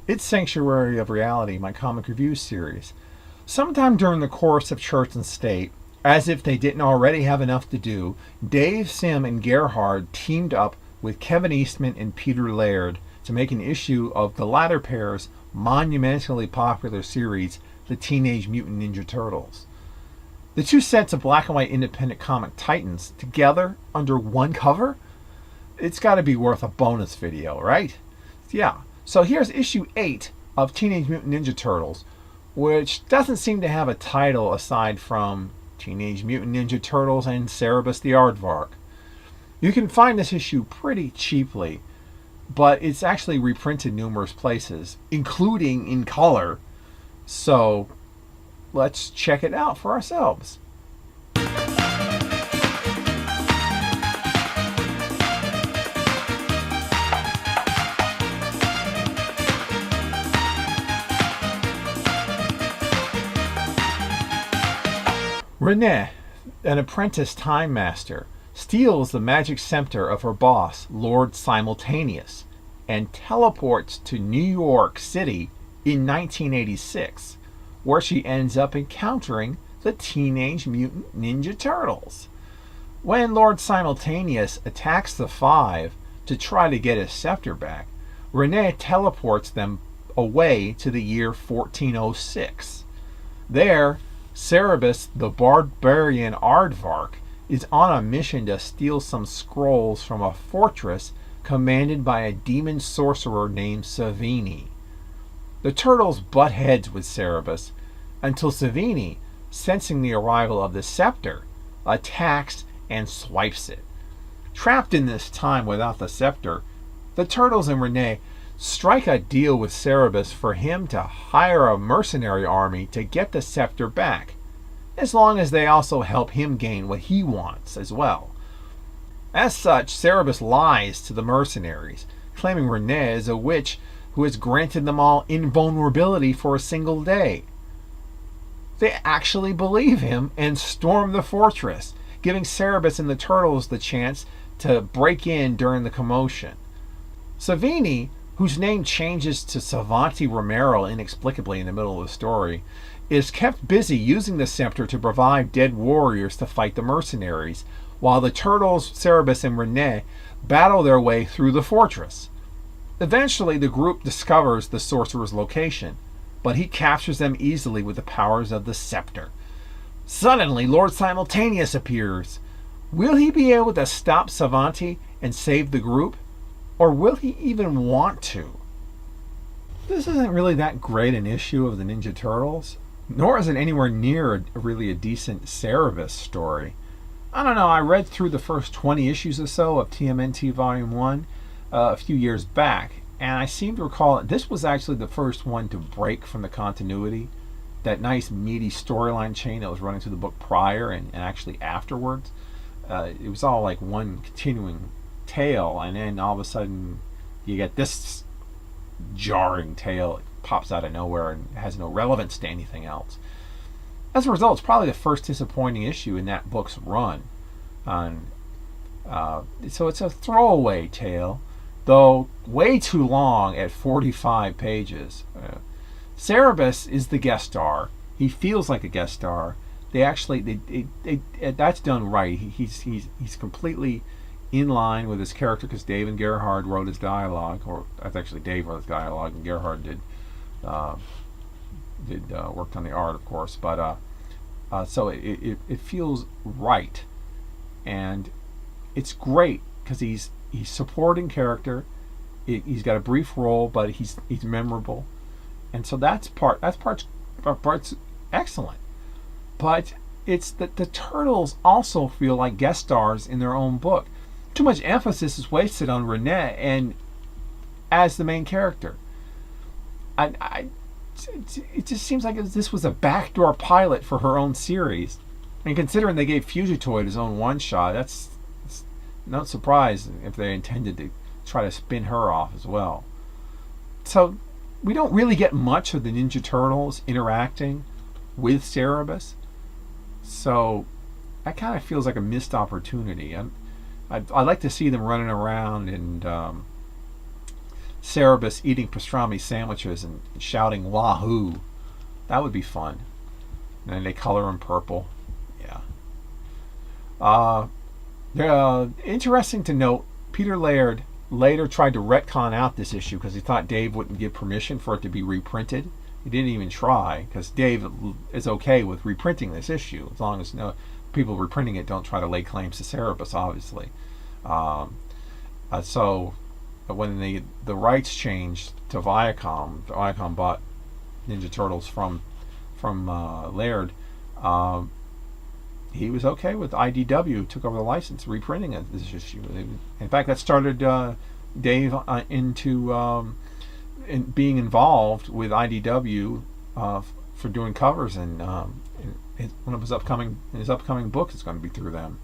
It's Sanctuary of Reality, my comic review series. Sometime during the course of Church and State, as if they didn't already have enough to do, Dave Sim and Gerhard teamed up with Kevin Eastman and Peter Laird to make an issue of the latter pair's monumentally popular series, the Teenage Mutant Ninja Turtles. The two sets of black and white independent comic titans together under one cover? It's got to be worth a bonus video, right? Yeah. So here's issue 8 of Teenage Mutant Ninja Turtles, which doesn't seem to have a title aside from Teenage Mutant Ninja Turtles and Cerebus the Aardvark. You can find this issue pretty cheaply, but it's actually reprinted numerous places, including in color. So let's check it out for ourselves. Renee, an apprentice time master, steals the magic scepter of her boss, Lord Simultaneous, and teleports to New York City in 1986, where she ends up encountering the Teenage Mutant Ninja Turtles. When Lord Simultaneous attacks the Five to try to get his scepter back, Renee teleports them away to the year 1406. There, Cerebus, the barbarian Aardvark, is on a mission to steal some scrolls from a fortress commanded by a demon sorcerer named Savini. The turtles butt heads with Cerebus until Savini, sensing the arrival of the scepter, attacks and swipes it. Trapped in this time without the scepter, the turtles and Renee strike a deal with Cerebus for him to hire a mercenary army to get the scepter back, as long as they also help him gain what he wants as well. As such, Cerebus lies to the mercenaries, claiming Renee is a witch who has granted them all invulnerability for a single day. They actually believe him and storm the fortress, giving Cerebus and the turtles the chance to break in during the commotion. Savini, whose name changes to Savanti Romero inexplicably in the middle of the story, is kept busy using the scepter to provide dead warriors to fight the mercenaries, while the turtles, Cerebus, and Renee battle their way through the fortress. Eventually, the group discovers the sorcerer's location, but he captures them easily with the powers of the scepter. Suddenly, Lord Simultaneous appears. Will he be able to stop Savanti and save the group? Or will he even want to? This isn't really that great an issue of the Ninja Turtles, nor is it anywhere near really a decent Cerebus story. I don't know, I read through the first 20 issues or so of TMNT Volume 1 a few years back, and I seem to recall that this was actually the first one to break from the continuity, that nice meaty storyline chain that was running through the book prior and actually afterwards. It was all like one continuing tale, and then all of a sudden you get this jarring tale. It pops out of nowhere and has no relevance to anything else. As a result, it's probably the first disappointing issue in that book's run. So it's a throwaway tale, though way too long at 45 pages. Cerebus is the guest star. He feels like a guest star. That's done right. He's completely in line with his character, because Dave and Gerhard wrote his dialogue, or that's actually Dave wrote his dialogue and Gerhard did worked on the art, of course. But so it feels right, and it's great because he's supporting character. He's got a brief role, but he's memorable, and so that's part's excellent. But it's that the turtles also feel like guest stars in their own book. Too much emphasis is wasted on Renee and as the main character. It just seems like this was a backdoor pilot for her own series, and considering they gave Fugitoid his own one-shot, it's not surprised if they intended to try to spin her off as well. So we don't really get much of the Ninja Turtles interacting with Cerebus, so that kind of feels like a missed opportunity. I'd like to see them running around and Cerebus eating pastrami sandwiches and shouting "Wahoo!" That would be fun. And then they color him purple. Yeah. Interesting to note, Peter Laird later tried to retcon out this issue because he thought Dave wouldn't give permission for it to be reprinted. He didn't even try because Dave is okay with reprinting this issue as long as no people reprinting it don't try to lay claims to Cerebus, obviously. So when the rights changed to Viacom bought Ninja Turtles from Laird. He was okay with IDW took over the license, reprinting this issue. In fact, that started Dave into being involved with IDW for doing covers, and one of his upcoming book is going to be through them.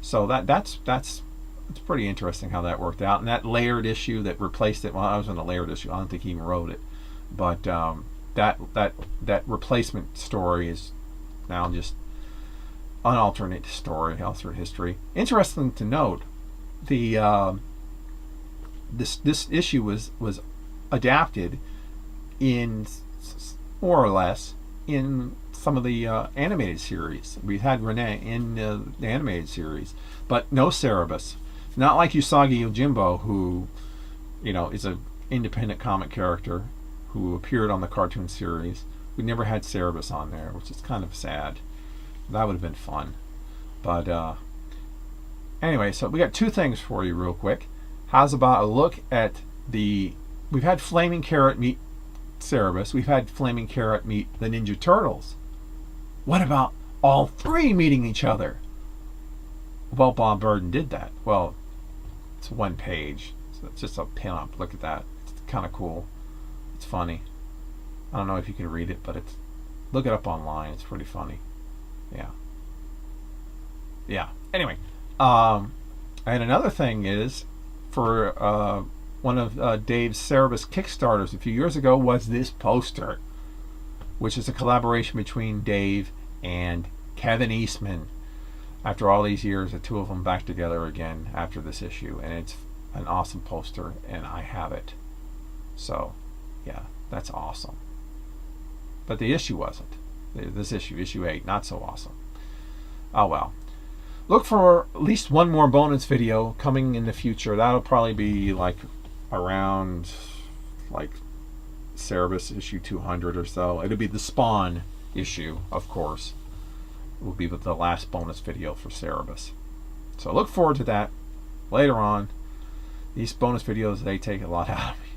So that's it's pretty interesting how that worked out. And that Laird issue that replaced it. Well, I was in a Laird issue. I don't think he even wrote it, but that replacement story is now just an alternate story, alternate history. Interesting to note, the this issue was adapted in more or less in some of the animated series. We had Renee in the animated series, but no Cerebus. Not like Usagi Yojimbo, who is an independent comic character who appeared on the cartoon series. We never had Cerebus on there, which is kind of sad. That would have been fun. But anyway, so we got two things for you real quick. How's about a look at we've had Flaming Carrot meet Cerebus. We've had Flaming Carrot meet the Ninja Turtles. What about all three meeting each other? Well, Bob Burden did that. Well, it's one page. So it's just a pin-up. Look at that. It's kind of cool. It's funny. I don't know if you can read it, but look it up online. It's pretty funny. Yeah. Anyway, and another thing is, for one of Dave's Cerebus Kickstarters a few years ago was this poster, which is a collaboration between Dave and Kevin Eastman. After all these years, the two of them back together again after this issue, and it's an awesome poster, and I have it. So, yeah, that's awesome. But the issue wasn't. This issue 8, not so awesome. Oh well. Look for at least one more bonus video coming in the future. That'll probably be like around Cerebus issue 200 or so. It'll be the Spawn issue, of course. It will be the last bonus video for Cerebus. So look forward to that later on. These bonus videos, they take a lot out of me.